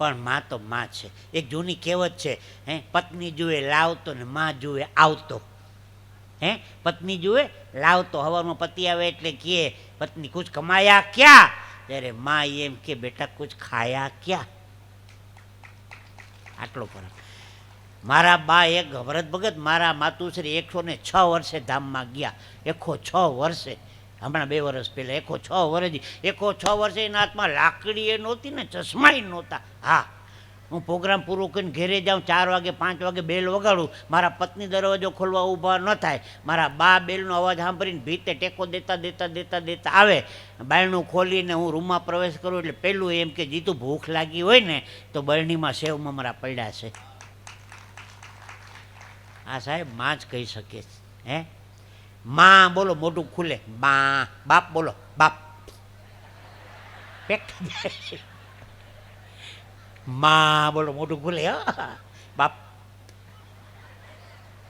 પણ માં તો માં છે. એક જૂની કહેવત છે, હે, પત્ની જુએ લાવતો ને માં જુએ આવતો. હે, પત્ની જુએ લાવતો, હવારમાં પતિ આવે એટલે કહે પત્ની કુછ કમાયા ક્યાં, ત્યારે માં એમ કે બેટા કુછ ખાયા ક્યાં. આટલો ફરક. મારા બા એક ભરત ભગત મારા માતુશ્રી 106 વર્ષે ધામમાં ગયા. 106 વર્ષે, હમણાં 2 વર્ષ પહેલાં 106 વર્ષ. 106 વર્ષે એના હાથમાં લાકડી એ નહોતી ને ચશ્માય નહોતા. હા, હું પ્રોગ્રામ પૂરો કરીને ઘેરે જાઉં 4 વાગે 5 વાગે બેલ વગાડું, મારા પત્ની દરવાજો ખોલવા ઊભા ન થાય. મારા બા બેલનો અવાજ સાંભળીને ભીતે ટેકો દેતા દેતા દેતા દેતા આવે. બાયણું ખોલીને હું રૂમમાં પ્રવેશ કરું એટલે પહેલું એમ કે જીતું ભૂખ લાગી હોય ને તો બરણીમાં સેવ મમરા પડ્યા છે. આ સાહેબ માં જ કહી શકે. હે, માં બોલો મોઢું ખુલે, બા. બાપ બોલો બાપ, પેટ માં બોલો મોઢું ખુલે. હા, બાપ.